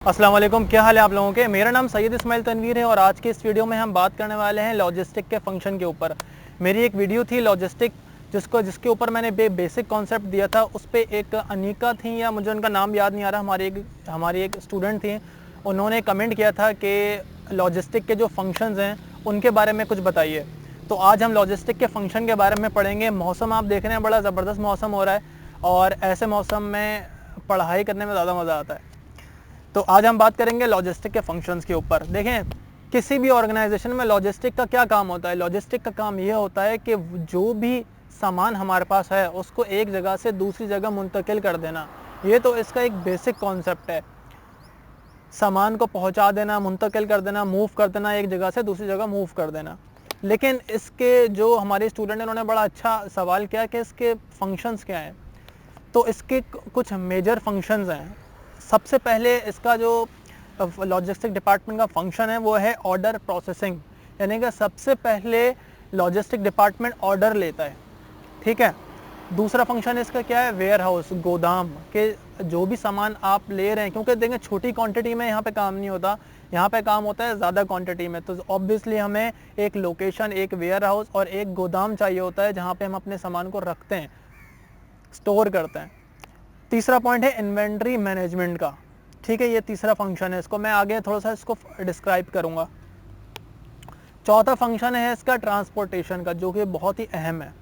अस्सलाम वालेकुम, क्या हाल है आप लोगों के। मेरा नाम सैयद इस्माइल तनवीर है और आज के इस वीडियो में हम बात करने वाले हैं लॉजिस्टिक के फंक्शन के ऊपर। मेरी एक वीडियो थी लॉजिस्टिक जिसके ऊपर मैंने बेसिक कॉन्सेप्ट दिया था। उस पर एक अनीका थी, या मुझे उनका नाम याद नहीं आ रहा, हमारी एक स्टूडेंट थी। उन्होंने कमेंट किया था कि लॉजिस्टिक के जो फंक्शंस हैं उनके बारे में कुछ बताइए। तो आज हम लॉजिस्टिक के फंक्शन के बारे में पढ़ेंगे। मौसम आप देख रहे हैं, बड़ा ज़बरदस्त मौसम हो रहा है और ऐसे मौसम में पढ़ाई करने में ज़्यादा मज़ा आता है। तो आज हम बात करेंगे लॉजिस्टिक के फंक्शंस के ऊपर। देखें, किसी भी ऑर्गेनाइजेशन में लॉजिस्टिक का क्या काम होता है। लॉजिस्टिक का काम यह होता है कि जो भी सामान हमारे पास है उसको एक जगह से दूसरी जगह मुंतकिल कर देना। ये तो इसका एक बेसिक कॉन्सेप्ट है, सामान को पहुंचा देना, मुंतकिल कर देना, मूव कर देना, एक जगह से दूसरी जगह मूव कर देना। लेकिन इसके जो हमारे स्टूडेंट हैं उन्होंने बड़ा अच्छा सवाल किया कि इसके फंक्शंस क्या हैं। तो इसके कुछ मेजर फंक्शंस हैं। सबसे पहले इसका जो लॉजिस्टिक डिपार्टमेंट का फंक्शन है वो है ऑर्डर प्रोसेसिंग, यानी कि सबसे पहले लॉजिस्टिक डिपार्टमेंट ऑर्डर लेता है, ठीक है। दूसरा फंक्शन इसका क्या है, वेयर हाउस, गोदाम के जो भी सामान आप ले रहे हैं, क्योंकि देखें छोटी क्वांटिटी में यहाँ पे काम नहीं होता, यहाँ पे काम होता है ज़्यादा क्वांटिटी में। तो ऑब्वियसली हमें एक लोकेशन, एक वेयर हाउस और एक गोदाम चाहिए होता है जहाँ पे हम अपने सामान को रखते हैं, स्टोर करते हैं। तीसरा पॉइंट है इन्वेंट्री मैनेजमेंट का, ठीक है। ये तीसरा फंक्शन है, इसको मैं आगे थोड़ा सा इसको डिस्क्राइब करूँगा। चौथा फंक्शन है इसका ट्रांसपोर्टेशन का, जो कि बहुत ही अहम है।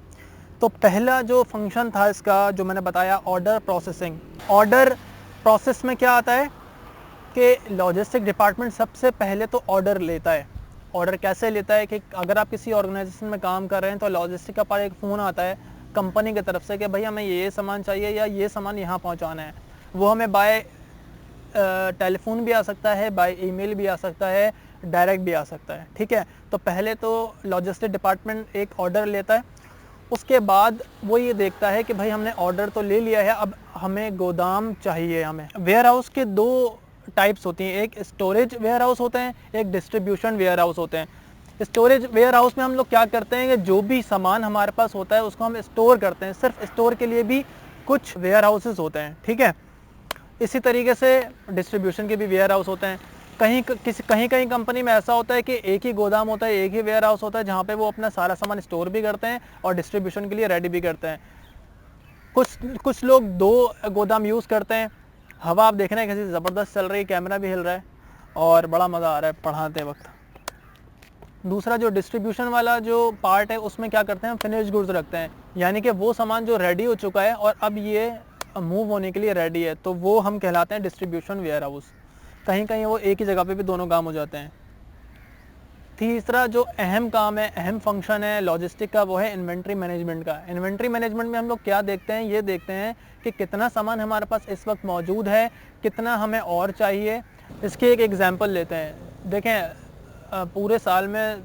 तो पहला जो फंक्शन था इसका, जो मैंने बताया, ऑर्डर प्रोसेसिंग। ऑर्डर प्रोसेस में क्या आता है कि लॉजिस्टिक डिपार्टमेंट सबसे पहले तो ऑर्डर लेता है। ऑर्डर कैसे लेता है कि अगर आप किसी ऑर्गेनाइजेशन में काम कर रहे हैं तो लॉजिस्टिक का पास एक फ़ोन आता है कंपनी की तरफ से कि भाई हमें ये सामान चाहिए या ये सामान यहाँ पहुँचाना है। वो हमें बाय टेलीफोन भी आ सकता है, बाय ईमेल भी आ सकता है, डायरेक्ट भी आ सकता है, ठीक है। तो पहले तो लॉजिस्टिक डिपार्टमेंट एक ऑर्डर लेता है, उसके बाद वो ये देखता है कि भाई हमने ऑर्डर तो ले लिया है, अब हमें गोदाम चाहिए। हमें वेयर हाउस के दो टाइप्स होती हैं, एक स्टोरेज वेयर हाउस होते हैं, एक डिस्ट्रीब्यूशन वेयर हाउस होते हैं। स्टोरेज वेयर हाउस में हम लोग क्या करते हैं कि जो भी सामान हमारे पास होता है उसको हम स्टोर करते हैं। सिर्फ स्टोर के लिए भी कुछ वेयर हाउसेस होते हैं, ठीक है। इसी तरीके से डिस्ट्रीब्यूशन के भी वेयर हाउस होते हैं। कहीं कंपनी में ऐसा होता है कि एक ही गोदाम होता है, एक ही वेयर हाउस होता है जहाँ पे वो अपना सारा सामान स्टोर भी करते हैं और डिस्ट्रीब्यूशन के लिए रेडी भी करते हैं। कुछ लोग दो गोदाम यूज़ करते हैं। हवा आप देख रहे हैं कैसी ज़बरदस्त चल रही है, कैमरा भी हिल रहा है और बड़ा मज़ा आ रहा है पढ़ाते वक्त। दूसरा जो डिस्ट्रीब्यूशन वाला जो पार्ट है उसमें क्या करते हैं, हम फिनिश गुड्स रखते हैं, यानी कि वो सामान जो रेडी हो चुका है और अब ये मूव होने के लिए रेडी है, तो वो हम कहलाते हैं डिस्ट्रीब्यूशन वेयर हाउस। कहीं कहीं वो एक ही जगह पे भी दोनों काम हो जाते हैं। तीसरा जो अहम काम है, अहम फंक्शन है लॉजिस्टिक का, वो है इन्वेंट्री मैनेजमेंट का। इन्वेंट्री मैनेजमेंट में हम लोग क्या देखते हैं, ये देखते हैं कि कितना सामान हमारे पास इस वक्त मौजूद है, कितना हमें और चाहिए। इसकी एक एग्जांपल लेते हैं। देखें, पूरे साल में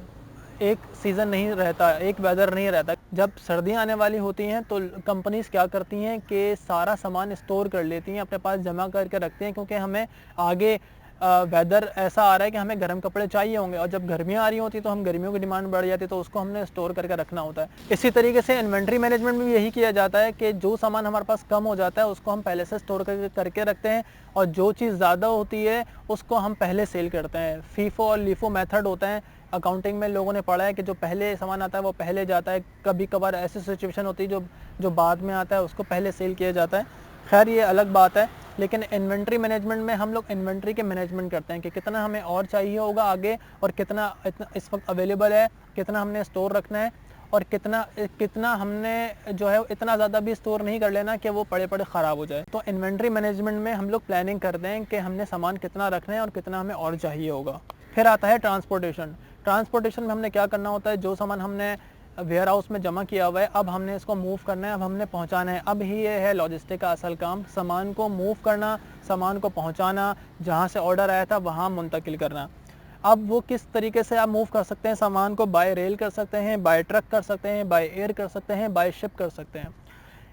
एक सीज़न नहीं रहता, एक वेदर नहीं रहता। जब सर्दियां आने वाली होती हैं तो कंपनीज क्या करती हैं कि सारा सामान स्टोर कर लेती हैं, अपने पास जमा करके रखती हैं, क्योंकि हमें आगे वेदर ऐसा आ रहा है कि हमें गर्म कपड़े चाहिए होंगे और जब गर्मियाँ आ रही होती तो हम गर्मियों की डिमांड बढ़ जाती है, तो उसको हमने स्टोर करके रखना होता है। इसी तरीके से इन्वेंट्री मैनेजमेंट में भी यही किया जाता है कि जो सामान हमारे पास कम हो जाता है उसको हम पहले से स्टोर करके रखते हैं और जो चीज़ ज़्यादा होती है उसको हम पहले सेल करते हैं। फीफो और लीफो मेथड होता है अकाउंटिंग में, लोगों ने पढ़ा है कि जो पहले सामान आता है वो पहले जाता है। कभी कभार ऐसी सिचुएशन होती है जो बाद में आता है उसको पहले सेल किया जाता है। खैर ये अलग बात है, लेकिन इन्वेंट्री मैनेजमेंट में हम लोग इन्वेंट्री के मैनेजमेंट करते हैं कि कितना हमें और चाहिए होगा आगे और कितना इस वक्त अवेलेबल है, कितना हमने स्टोर रखना है और कितना हमने जो है इतना ज़्यादा भी स्टोर नहीं कर लेना कि वो पड़े ख़राब हो जाए। तो इन्वेंट्री मैनेजमेंट में हम लोग प्लानिंग करते हैं कि हमने सामान कितना रखना है और कितना हमें और चाहिए होगा। फिर आता है ट्रांसपोर्टेशन। ट्रांसपोर्टेशन में हमने क्या करना होता है, जो सामान हमने वेयर हाउस में जमा किया हुआ है अब हमने इसको मूव करना है, अब हमने पहुंचाना है। अब ही ये है लॉजिस्टिक का असल काम, सामान को मूव करना, सामान को पहुंचाना, जहां से ऑर्डर आया था वहां मुंतकिल करना। अब वो किस तरीके से आप मूव कर सकते हैं सामान को, बाय रेल कर सकते हैं, बाय ट्रक कर सकते हैं, बाय एयर कर सकते हैं, बाय शिप कर सकते हैं।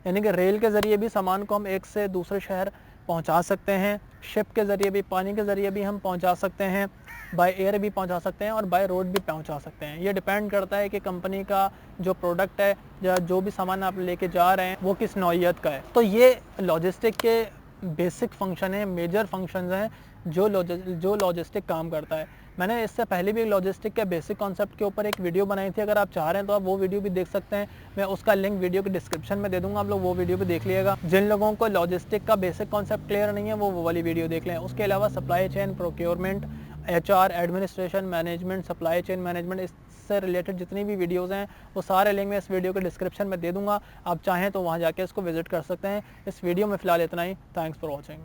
यानी कि रेल के ज़रिए भी सामान को हम एक से दूसरे शहर पहुंचा सकते हैं, शिप के ज़रिए भी, पानी के ज़रिए भी हम पहुंचा सकते हैं, बाय एयर भी पहुंचा सकते हैं और बाय रोड भी पहुंचा सकते हैं। ये डिपेंड करता है कि कंपनी का जो प्रोडक्ट है या जो भी सामान आप लेके जा रहे हैं वो किस नौइयत का है। तो ये लॉजिस्टिक के बेसिक फंक्शन है, मेजर फंक्शंस हैं जो लॉजिस्टिक काम करता है। मैंने इससे पहले भी लॉजिस्टिक के बेसिक कॉन्सेप्ट के ऊपर एक वीडियो बनाई थी, अगर आप चाह रहे हैं तो आप वो वीडियो भी देख सकते हैं। मैं उसका लिंक वीडियो के डिस्क्रिप्शन में दे दूँगा, आप लोग वो वीडियो भी देख लीजिएगा। जिन लोगों को लॉजिस्टिक का बेसिक कॉन्सेप्ट क्लियर नहीं है वो वाली वीडियो देख लें। उसके अलावा supply chain, procurement, HR, administration, management, supply chain management, इससे रिलेटेड जितनी भी वीडियोज़ हैं वो सारे लिंक मैं इस वीडियो के डिस्क्रिप्शन में दे दूँगा। आप चाहें तो वहाँ जाके इसको विजिट कर सकते हैं। इस वीडियो में फ़िलहाल इतना ही। Thanks for watching.